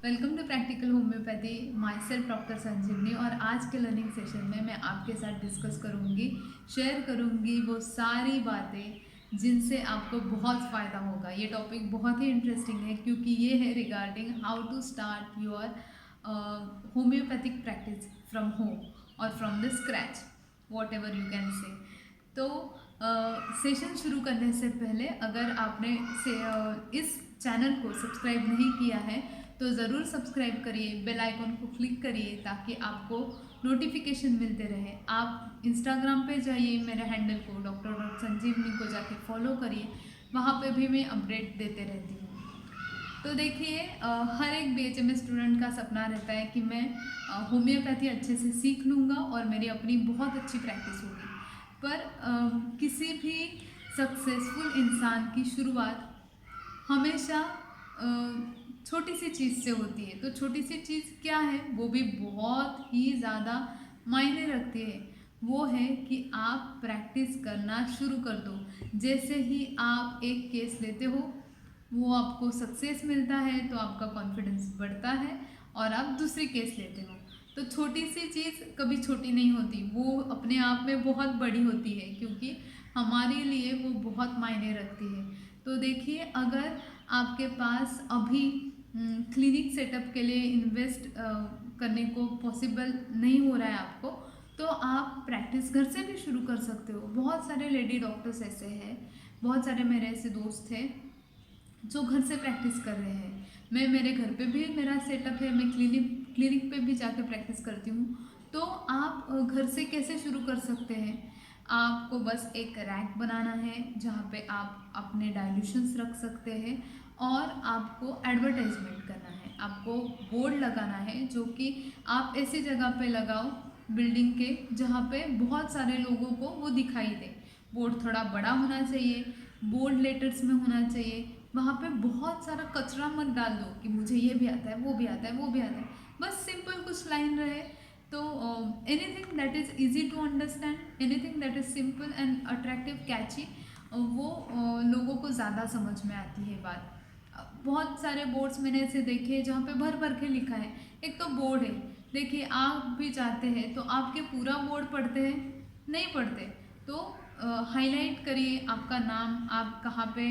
Welcome to practical homeopathy. Myself doctor Sanjeevani. और आज के लर्निंग सेशन में मैं आपके साथ डिस्कस करूंगी, शेयर करूंगी वो सारी बातें जिनसे आपको बहुत फ़ायदा होगा। ये टॉपिक बहुत ही इंटरेस्टिंग है क्योंकि ये है regarding how to start your homeopathic practice from home और from the scratch, whatever you can say. तो सेशन शुरू करने से पहले अगर आपने इस चैनल को सब्सक्राइब नहीं किया है तो ज़रूर सब्सक्राइब करिए, बेल आइकन को क्लिक करिए ताकि आपको नोटिफिकेशन मिलते रहे। आप इंस्टाग्राम पे जाइए, मेरे हैंडल को डॉक्टर संजीवनी को जाके फॉलो करिए, वहाँ पे भी मैं अपडेट देते रहती हूँ। तो देखिए, हर एक बीएचएमएस स्टूडेंट का सपना रहता है कि मैं होम्योपैथी अच्छे से सीख लूँगा और मेरी अपनी बहुत अच्छी प्रैक्टिस होगी। पर किसी भी सक्सेसफुल इंसान की शुरुआत हमेशा छोटी सी चीज़ से होती है। तो छोटी सी चीज़ क्या है, वो भी बहुत ही ज़्यादा मायने रखती है। वो है कि आप प्रैक्टिस करना शुरू कर दो। जैसे ही आप एक केस लेते हो, वो आपको सक्सेस मिलता है तो आपका कॉन्फिडेंस बढ़ता है और आप दूसरी केस लेते हो। तो छोटी सी चीज़ कभी छोटी नहीं होती, वो अपने आप में बहुत बड़ी होती है क्योंकि हमारे लिए वो बहुत मायने रखती है। तो देखिए, अगर आपके पास अभी क्लिनिक सेटअप के लिए इन्वेस्ट करने को पॉसिबल नहीं हो रहा है आपको, तो आप प्रैक्टिस घर से भी शुरू कर सकते हो। बहुत सारे लेडी डॉक्टर्स ऐसे हैं, बहुत सारे मेरे ऐसे दोस्त हैं जो घर से प्रैक्टिस कर रहे हैं। मैं मेरे घर पे भी मेरा सेटअप है, मैं क्लिनिक पे भी जाके प्रैक्टिस करती हूँ। तो आप घर से कैसे शुरू कर सकते हैं? आपको बस एक रैक बनाना है जहाँ पे आप अपने डाइल्यूशंस रख सकते हैं और आपको एडवर्टाइजमेंट करना है। आपको बोर्ड लगाना है जो कि आप ऐसी जगह पे लगाओ बिल्डिंग के जहाँ पे बहुत सारे लोगों को वो दिखाई दे। बोर्ड थोड़ा बड़ा होना चाहिए, बोल्ड लेटर्स में होना चाहिए। वहाँ पे बहुत सारा कचरा मत डाल दो कि मुझे ये भी आता है, वो भी आता है, वो भी आता है। बस सिंपल कुछ लाइन रहे। तो anything that is easy to understand, anything that is simple and attractive, catchy, वो लोगों को ज़्यादा समझ में आती है बात। बहुत सारे बोर्ड्स मैंने ऐसे देखे हैं जहाँ पे भर भर के लिखा है। एक तो बोर्ड है, देखिए आप भी जाते हैं तो आपके पूरा बोर्ड पढ़ते हैं? नहीं पढ़ते। तो हाईलाइट करिए आपका नाम, आप कहाँ पे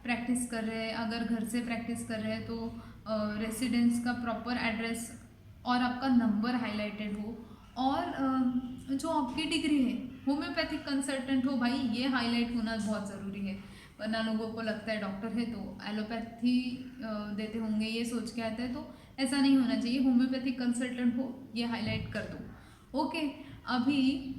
प्रैक्टिस कर रहे हैं। अगर घर से प्रैक्टिस कर रहे हैं तो रेसिडेंस का प्रॉपर एड्रेस और आपका नंबर हाईलाइटेड हो। और जो आपकी डिग्री है, होम्योपैथिक कंसल्टेंट हो, भाई ये हाईलाइट होना बहुत ज़रूरी है। वरना लोगों को लगता है डॉक्टर है तो एलोपैथी देते होंगे, ये सोच के आता है। तो ऐसा नहीं होना चाहिए। होम्योपैथिक कंसल्टेंट हो, ये हाईलाइट कर दो। ओके, अभी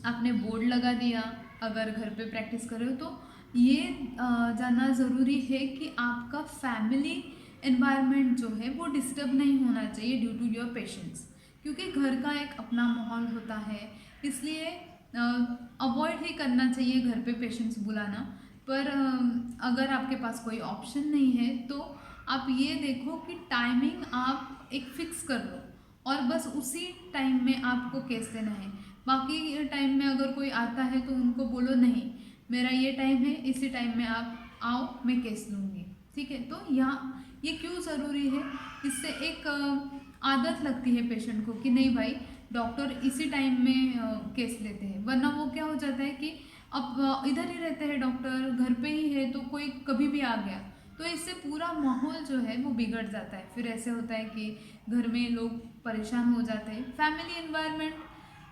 आपने बोर्ड लगा दिया। अगर घर पे प्रैक्टिस कर रहे हो तो ये जानना ज़रूरी है कि आपका फैमिली एनवायरनमेंट जो है वो डिस्टर्ब नहीं होना चाहिए ड्यू टू योर पेशेंट्स, क्योंकि घर का एक अपना माहौल होता है। इसलिए अवॉइड ही करना चाहिए घर पे पेशेंट्स बुलाना। पर अगर आपके पास कोई ऑप्शन नहीं है तो आप ये देखो कि टाइमिंग आप एक फ़िक्स कर लो और बस उसी टाइम में आपको केस देना है। बाकी टाइम में अगर कोई आता है तो उनको बोलो नहीं, मेरा ये टाइम है, इसी टाइम में आप आओ, मैं केस लूँगी। ठीक है? तो यहाँ ये क्यों ज़रूरी है? इससे एक आदत लगती है पेशेंट को कि नहीं भाई, डॉक्टर इसी टाइम में केस लेते हैं। वरना वो क्या हो जाता है कि अब इधर ही रहते हैं डॉक्टर, घर पे ही है, तो कोई कभी भी आ गया, तो इससे पूरा माहौल जो है वो बिगड़ जाता है। फिर ऐसे होता है कि घर में लोग परेशान हो जाते हैं। फैमिली एनवायरनमेंट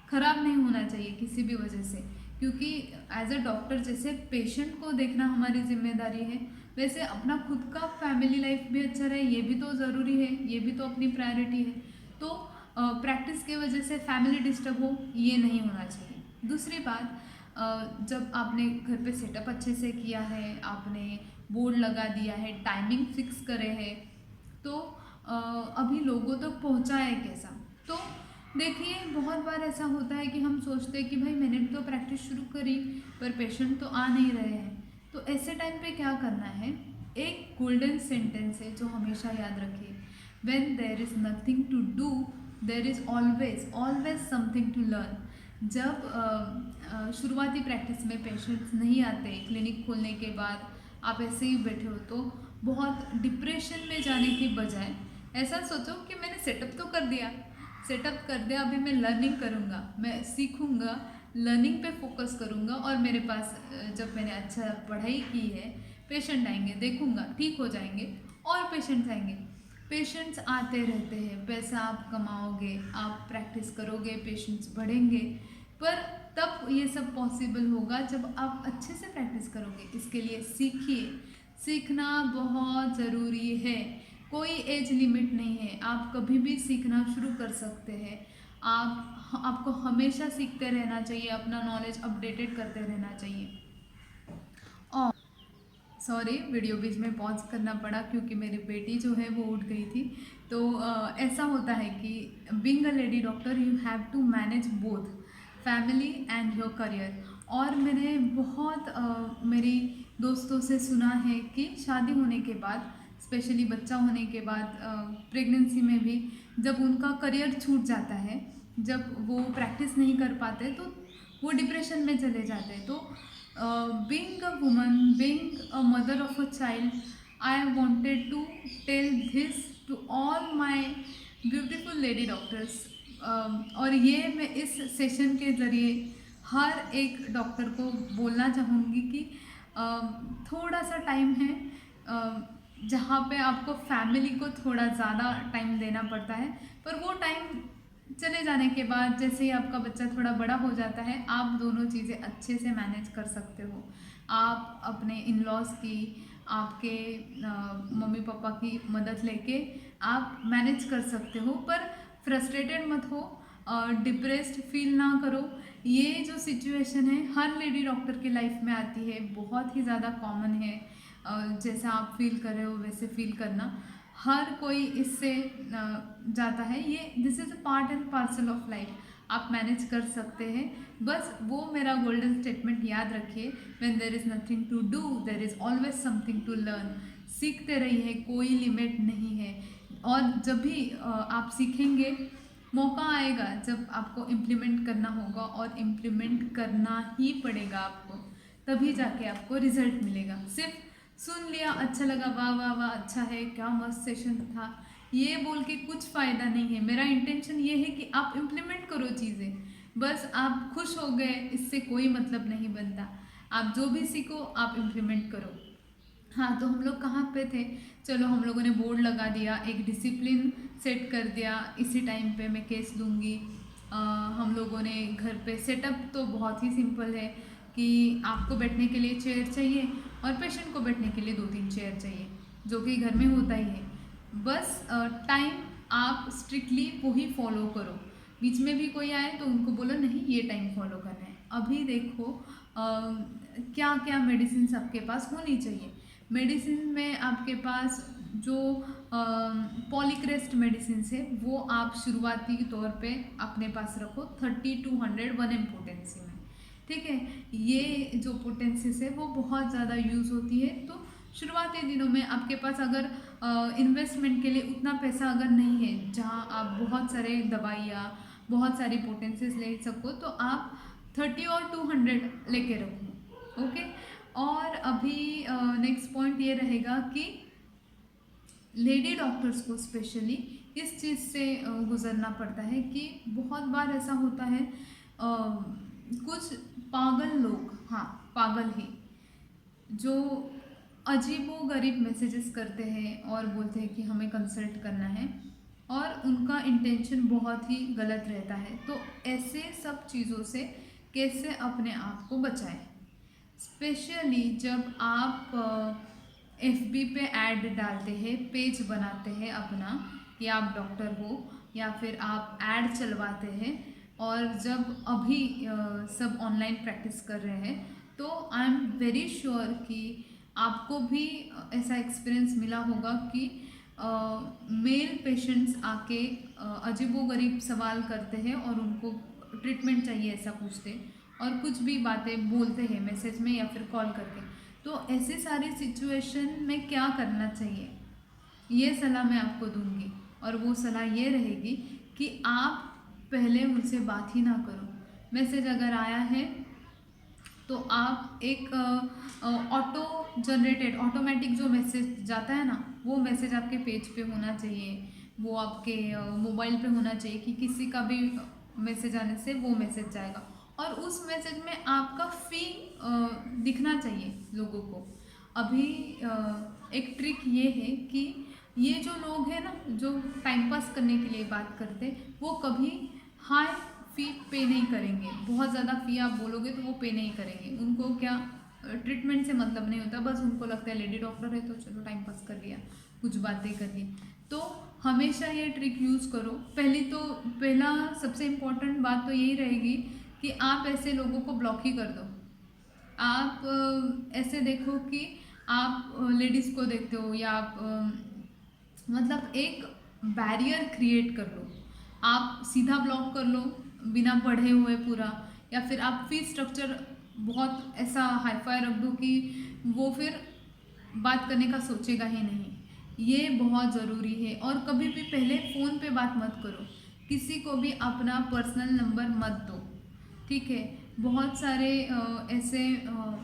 ख़राब नहीं होना चाहिए किसी भी वजह से, क्योंकि एज अ डॉक्टर जैसे पेशेंट को देखना हमारी जिम्मेदारी है, वैसे अपना खुद का फैमिली लाइफ भी अच्छा रहे, ये भी तो ज़रूरी है, ये भी तो अपनी प्रायोरिटी है। तो प्रैक्टिस के वजह से फैमिली डिस्टर्ब हो, ये नहीं होना चाहिए। दूसरी बात, जब आपने घर पे सेटअप अच्छे से किया है, आपने बोर्ड लगा दिया है, टाइमिंग फिक्स करे है, तो अभी लोगों तक पहुंचा है कैसा? तो देखिए, बहुत बार ऐसा होता है कि हम सोचते हैं कि भाई मैंने तो प्रैक्टिस शुरू करी पर पेशेंट तो आ नहीं रहे हैं। तो ऐसे टाइम पे क्या करना है? एक गोल्डन सेंटेंस है जो हमेशा याद रखिए, when there is nothing to do there is always always something to learn. जब शुरुआती प्रैक्टिस में पेशेंट्स नहीं आते, क्लिनिक खोलने के बाद आप ऐसे ही बैठे हो, तो बहुत डिप्रेशन में जाने के बजाय ऐसा सोचो कि मैंने सेटअप तो कर दिया, अभी मैं लर्निंग करूँगा, मैं सीखूँगा, लर्निंग पे फोकस करूँगा और मेरे पास जब मैंने अच्छा पढ़ाई की है, पेशेंट आएंगे, देखूँगा ठीक हो जाएंगे और पेशेंट्स आएंगे। पेशेंट्स आते रहते हैं, पैसा आप कमाओगे, आप प्रैक्टिस करोगे, पेशेंट्स बढ़ेंगे, पर तब ये सब पॉसिबल होगा जब आप अच्छे से प्रैक्टिस करोगे। इसके लिए सीखिए, सीखना बहुत ज़रूरी है। कोई एज लिमिट नहीं है, आप कभी भी सीखना शुरू कर सकते हैं। आपको हमेशा सीखते रहना चाहिए, अपना नॉलेज अपडेटेड करते रहना चाहिए। और सॉरी, वीडियो बीच में पॉज करना पड़ा क्योंकि मेरी बेटी जो है वो उठ गई थी। तो ऐसा होता है कि being a lady doctor you have to manage both family and your career. और मैंने बहुत मेरी दोस्तों से सुना है कि शादी होने के बाद, स्पेशली बच्चा होने के बाद, प्रेगनेंसी में भी जब उनका करियर छूट जाता है, जब वो प्रैक्टिस नहीं कर पाते तो वो डिप्रेशन में चले जाते हैं। तो being a woman, being a mother of a child, I wanted to tell this to all my beautiful lady doctors। और ये मैं इस सेशन के ज़रिए हर एक डॉक्टर को बोलना चाहूँगी कि थोड़ा सा टाइम है जहाँ पे आपको फैमिली को थोड़ा ज़्यादा टाइम देना पड़ता है, पर वो टाइम चले जाने के बाद, जैसे ही आपका बच्चा थोड़ा बड़ा हो जाता है, आप दोनों चीज़ें अच्छे से मैनेज कर सकते हो। आप अपने इन लॉज की, आपके मम्मी पापा की मदद लेके आप मैनेज कर सकते हो, पर फ्रस्ट्रेटेड मत हो, डिप्रेस्ड फील ना करो। ये जो सिचुएशन है हर लेडी डॉक्टर की लाइफ में आती है, बहुत ही ज़्यादा कॉमन है। जैसा आप फील कर रहे हो वैसे फील करना, हर कोई इससे जाता है। ये this is a part and parcel of life, आप मैनेज कर सकते हैं। बस वो मेरा गोल्डन स्टेटमेंट याद रखिए, when there is nothing to do there is always something to learn. सीखते रहिए, कोई लिमिट नहीं है। और जब भी आप सीखेंगे, मौका आएगा जब आपको इम्प्लीमेंट करना होगा, और इम्प्लीमेंट करना ही पड़ेगा आपको, तभी जाके आपको रिजल्ट मिलेगा। सिर्फ सुन लिया, अच्छा लगा, वाह वाह वाह, अच्छा है, क्या मस्त सेशन था, ये बोल के कुछ फ़ायदा नहीं है। मेरा इंटेंशन ये है कि आप इम्प्लीमेंट करो चीज़ें। बस आप खुश हो गए, इससे कोई मतलब नहीं बनता। आप जो भी सीखो आप इम्प्लीमेंट करो। हाँ, तो हम लोग कहाँ पे थे? चलो, हम लोगों ने बोर्ड लगा दिया, एक डिसिप्लिन सेट कर दिया, इसी टाइम पे मैं केस दूंगी। हम लोगों ने घर पे सेटअप तो बहुत ही सिंपल है कि आपको बैठने के लिए चेयर चाहिए और पेशेंट को बैठने के लिए 2-3 चेयर चाहिए, जो कि घर में होता ही है। बस टाइम आप स्ट्रिक्टली वही फॉलो करो। बीच में भी कोई आए तो उनको बोलो नहीं, ये टाइम फॉलो करना है। अभी देखो क्या क्या मेडिसिन आपके पास होनी चाहिए। मेडिसिन में आपके पास जो पॉलीक्रेस्ट मेडिसिन है वो आप शुरुआती तौर पे अपने पास रखो 30 to 100 1 mg पोटेंसी में, ठीक है। ये जो पोटेंसीज है वो बहुत ज़्यादा यूज़ होती है। तो शुरुआती दिनों में आपके पास अगर इन्वेस्टमेंट के लिए उतना पैसा अगर नहीं है जहाँ आप बहुत सारे दवाइयाँ, बहुत सारी पोटेंसीज ले सको, तो आप 30 और 200 लेके रखो, ओके। और अभी नेक्स्ट पॉइंट ये रहेगा कि लेडी डॉक्टर्स को स्पेशली इस चीज़ से गुजरना पड़ता है कि बहुत बार ऐसा होता है कुछ पागल लोग, हाँ पागल ही, जो अजीबो गरीब मैसेजेस करते हैं और बोलते हैं कि हमें कंसल्ट करना है, और उनका इंटेंशन बहुत ही गलत रहता है। तो ऐसे सब चीज़ों से कैसे अपने आप को बचाएं, स्पेशली जब आप FB पे ऐड डालते हैं, पेज बनाते हैं अपना कि आप डॉक्टर हो, या फिर आप ऐड चलवाते हैं, और जब अभी सब ऑनलाइन प्रैक्टिस कर रहे हैं, तो आई एम वेरी श्योर कि आपको भी ऐसा एक्सपीरियंस मिला होगा कि मेल पेशेंट्स आके अजीबोगरीब सवाल करते हैं और उनको ट्रीटमेंट चाहिए ऐसा पूछते, और कुछ भी बातें बोलते हैं मैसेज में या फिर कॉल करके। तो ऐसी सारी सिचुएशन में क्या करना चाहिए, ये सलाह मैं आपको दूंगी। और वो सलाह ये रहेगी कि आप पहले उनसे बात ही ना करो। मैसेज अगर आया है तो आप एक ऑटोमेटिक जो मैसेज जाता है ना, वो मैसेज आपके पेज पे होना चाहिए। वो आपके मोबाइल पे होना चाहिए कि किसी का भी मैसेज आने से वो मैसेज जाएगा, और उस मैसेज में आपका फी दिखना चाहिए लोगों को। अभी एक ट्रिक ये है कि ये जो लोग हैं ना, जो टाइम पास करने के लिए बात करते, वो कभी हाई फी पे नहीं करेंगे। बहुत ज़्यादा फी आप बोलोगे तो वो पे नहीं करेंगे। उनको क्या ट्रीटमेंट से मतलब नहीं होता, बस उनको लगता है लेडी डॉक्टर है तो चलो टाइम पास कर लिया, कुछ बातें कर ली। तो हमेशा ये ट्रिक यूज़ करो। पहला सबसे इम्पोर्टेंट बात तो यही रहेगी कि आप ऐसे लोगों को ब्लॉक ही कर दो। आप ऐसे देखो कि आप लेडीज़ को देखते हो, या आप मतलब एक बैरियर क्रिएट कर लो। आप सीधा ब्लॉक कर लो बिना पढ़े हुए पूरा, या फिर आप फीस स्ट्रक्चर बहुत ऐसा हाईफाई रख दो कि वो फिर बात करने का सोचेगा ही नहीं। ये बहुत ज़रूरी है। और कभी भी पहले फ़ोन पे बात मत करो, किसी को भी अपना पर्सनल नंबर मत दो, ठीक है। बहुत सारे ऐसे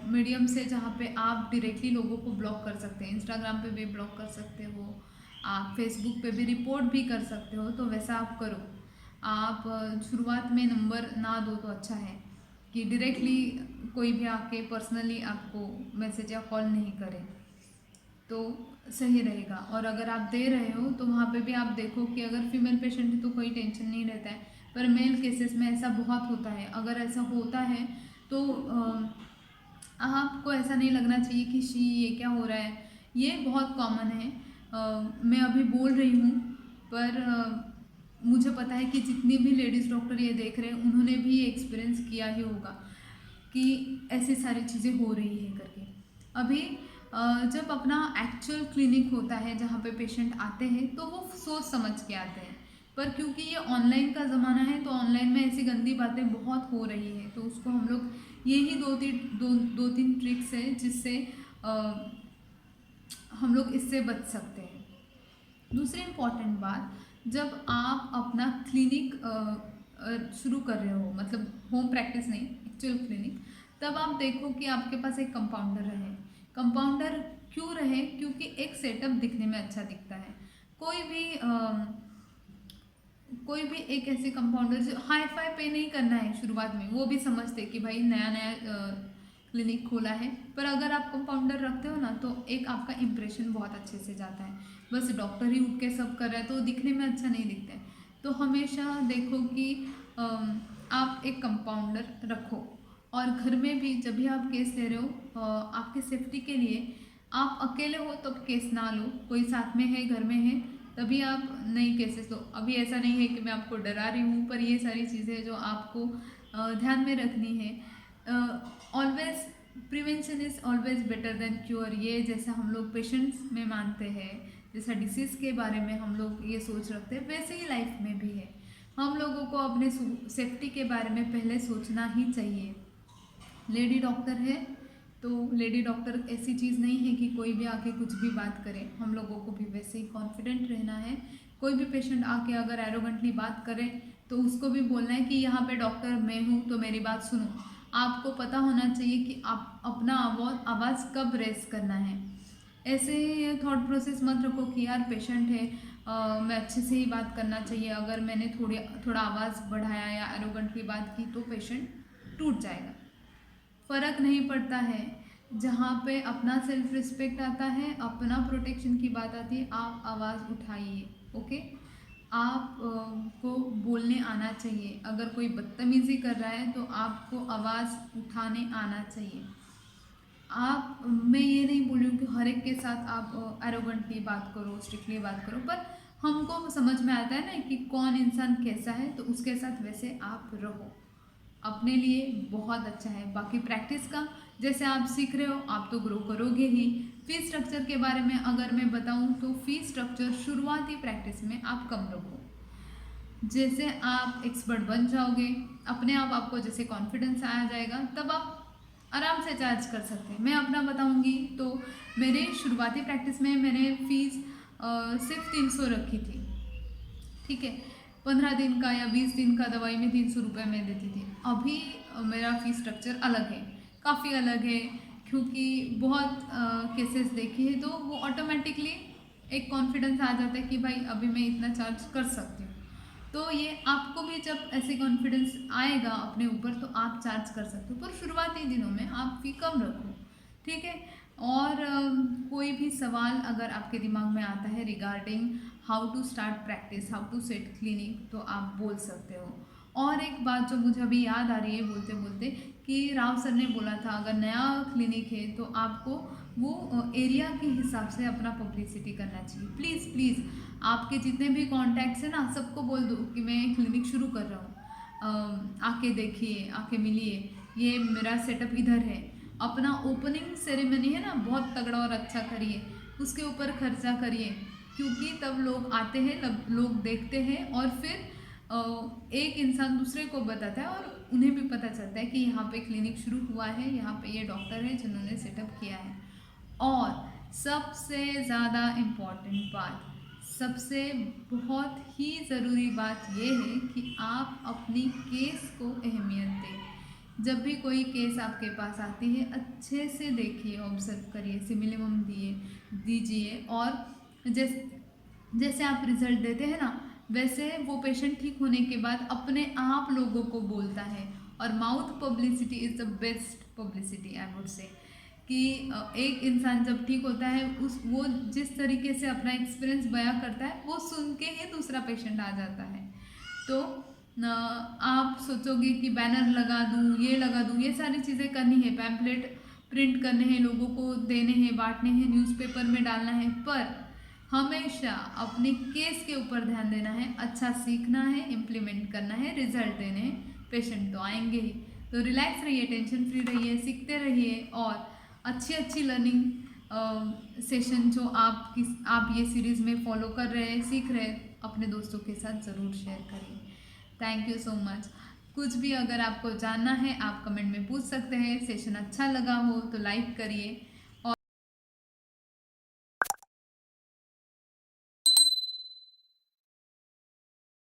मीडियम्स है जहाँ पे आप डायरेक्टली लोगों को ब्लॉक कर सकते हैं। इंस्टाग्राम पे भी ब्लॉक कर सकते हो, आप फेसबुक पे भी रिपोर्ट भी कर सकते हो, तो वैसा आप करो। आप शुरुआत में नंबर ना दो तो अच्छा है कि डायरेक्टली कोई भी आके पर्सनली आपको मैसेज या कॉल नहीं करे, तो सही रहेगा। और अगर आप दे रहे हो तो वहाँ पे भी आप देखो कि अगर फीमेल पेशेंट है तो कोई टेंशन नहीं रहता है, पर मेल केसेस में ऐसा बहुत होता है। अगर ऐसा होता है तो आपको ऐसा नहीं लगना चाहिए कि शी ये क्या हो रहा है, ये बहुत कॉमन है। मैं अभी बोल रही हूँ, पर मुझे पता है कि जितनी भी लेडीज़ डॉक्टर ये देख रहे हैं उन्होंने भी ये एक्सपीरियंस किया ही होगा कि ऐसी सारी चीज़ें हो रही है करके। अभी जब अपना एक्चुअल क्लिनिक होता है जहाँ पे पेशेंट आते हैं तो वो सोच समझ के आते हैं, पर क्योंकि ये ऑनलाइन का ज़माना है तो ऑनलाइन में ऐसी गंदी बातें बहुत हो रही है, तो उसको हम लोग यही दो तीन ट्रिक्स है जिससे हम लोग इससे बच सकते हैं। दूसरी इम्पॉर्टेंट बात, जब आप अपना क्लिनिक शुरू कर रहे हो, मतलब होम प्रैक्टिस नहीं, एक्चुअल क्लिनिक, तब आप देखो कि आपके पास एक कंपाउंडर रहे। कंपाउंडर क्यों रहे? क्योंकि एक सेटअप दिखने में अच्छा दिखता है। कोई भी कोई भी एक ऐसे कंपाउंडर जो हाई फाई पे नहीं करना है शुरुआत में, वो भी समझते कि भाई नया नया क्लिनिक खोला है, पर अगर आप कंपाउंडर रखते हो ना तो एक आपका इम्प्रेशन बहुत अच्छे से जाता है। बस डॉक्टर ही उठ के सब कर रहा है तो दिखने में अच्छा नहीं दिखता है। तो हमेशा देखो कि आप एक कंपाउंडर रखो। और घर में भी जब भी आप केस ले रहे हो, आपके सेफ्टी के लिए, आप अकेले हो तो केस ना लो, कोई साथ में है, घर में है, तभी आप नई केसेस लो। अभी ऐसा नहीं है कि मैं आपको डरा रही हूँ, पर ये सारी चीज़ें जो आपको ध्यान में रखनी है। Always prevention is always better than cure, ये जैसा हम लोग पेशेंट्स में मानते हैं, जैसा डिसीज़ के बारे में हम लोग ये सोच रखते हैं, वैसे ही लाइफ में भी है। हम लोगों को अपने सेफ्टी के बारे में पहले सोचना ही चाहिए। लेडी डॉक्टर है तो लेडी डॉक्टर ऐसी चीज़ नहीं है कि कोई भी आके कुछ भी बात करे, हम लोगों को भी वैसे ही कॉन्फिडेंट रहना है। कोई भी पेशेंट आके अगर एरोगेंटली बात करे तो उसको भी बोलना है कि यहाँ पे डॉक्टर मैं हूँ तो मेरी बात सुनो। आपको पता होना चाहिए कि आप अपना आवाज़ कब रेस करना है। ऐसे थॉट प्रोसेस मत रखो कि यार पेशेंट है, मैं अच्छे से ही बात करना चाहिए, अगर मैंने थोड़ा आवाज़ बढ़ाया या एरोगेंटली बात की तो पेशेंट टूट जाएगा। फ़र्क नहीं पड़ता है। जहाँ पे अपना सेल्फ रिस्पेक्ट आता है, अपना प्रोटेक्शन की बात आती है, आप आवाज़ उठाइए। ओके, आप को बोलने आना चाहिए। अगर कोई बदतमीज़ी कर रहा है तो आपको आवाज़ उठाने आना चाहिए। मैं ये नहीं बोल रही हूँ कि हर एक के साथ आप एरोगेंटली बात करो, स्ट्रिक्टली बात करो, पर हमको समझ में आता है ना कि कौन इंसान कैसा है, तो उसके साथ वैसे आप रहो। अपने लिए बहुत अच्छा है। बाकी प्रैक्टिस का जैसे आप सीख रहे हो आप तो ग्रो करोगे ही। फीस स्ट्रक्चर के बारे में अगर मैं बताऊं तो फीस स्ट्रक्चर शुरुआती प्रैक्टिस में आप कम रखो। जैसे आप एक्सपर्ट बन जाओगे, अपने आप आपको जैसे कॉन्फिडेंस आया जाएगा, तब आप आराम से चार्ज कर सकते हैं। मैं अपना बताऊंगी तो मेरे शुरुआती प्रैक्टिस में मैंने फ़ीस सिर्फ 300 रखी थी, ठीक है। 15 दिन का या 20 दिन का दवाई में 300 रुपये मैं देती थी। अभी मेरा फ़ीस स्ट्रक्चर अलग है, काफ़ी अलग है, क्योंकि बहुत केसेस देखे हैं तो वो ऑटोमेटिकली एक कॉन्फिडेंस आ जाता है कि भाई अभी मैं इतना चार्ज कर सकती हूँ। तो ये आपको भी जब ऐसे कॉन्फिडेंस आएगा अपने ऊपर तो आप चार्ज कर सकते हो, पर शुरुआती दिनों में आप फी कम रखो, ठीक है। और कोई भी सवाल अगर आपके दिमाग में आता है regarding how to start practice, how to set clinic, तो आप बोल सकते हो। और एक बात जो मुझे अभी याद आ रही है बोलते बोलते, कि राव सर ने बोला था अगर नया क्लिनिक है तो आपको वो एरिया के हिसाब से अपना पब्लिसिटी करना चाहिए। प्लीज़ प्लीज़ आपके जितने भी कॉन्टैक्ट्स हैं ना, सबको बोल दो कि मैं क्लिनिक शुरू कर रहा हूँ, आके देखिए, आके मिलिए, ये मेरा सेटअप इधर है। अपना ओपनिंग सेरेमनी है ना, बहुत तगड़ा और अच्छा करिए, उसके ऊपर खर्चा करिए, क्योंकि तब लोग आते हैं, तब लोग देखते हैं, और फिर एक इंसान दूसरे को बताता है और उन्हें भी पता चलता है कि यहाँ पे क्लिनिक शुरू हुआ है, यहाँ पे ये डॉक्टर है जिन्होंने सेटअप किया है। और सबसे ज़्यादा इम्पॉर्टेंट बात, सबसे बहुत ही ज़रूरी बात ये है कि आप अपनी केस को अहमियत दें। जब भी कोई केस आपके पास आती है अच्छे से देखिए, ऑब्जर्व करिए, सिमिलिमम दीजिए, और जैसे आप रिजल्ट देते हैं ना, वैसे वो पेशेंट ठीक होने के बाद अपने आप लोगों को बोलता है। और mouth publicity is the best publicity, I would say, कि एक इंसान जब ठीक होता है वो जिस तरीके से अपना एक्सपीरियंस बयां करता है, वो सुन के ही दूसरा पेशेंट आ जाता है। तो आप सोचोगे कि बैनर लगा दूँ, ये लगा दूँ, ये सारी चीज़ें करनी है, पैम्पलेट प्रिंट करने हैं, लोगों को देने हैं, बांटने हैं, न्यूज़पेपर में डालना है, पर हमेशा अपने केस के ऊपर ध्यान देना है, अच्छा सीखना है, इम्प्लीमेंट करना है, रिजल्ट देने हैं, पेशेंट तो आएंगे ही। तो रिलैक्स रहिए, टेंशन फ्री रहिए, सीखते रहिए, और अच्छी अच्छी लर्निंग सेशन जो आप ये सीरीज़ में फॉलो कर रहे हैं, सीख रहे हैं, अपने दोस्तों के साथ ज़रूर शेयर करिए। Thank you so much. कुछ भी अगर आपको जानना है आप कमेंट में पूछ सकते हैं। सेशन अच्छा लगा हो तो लाइक करिए,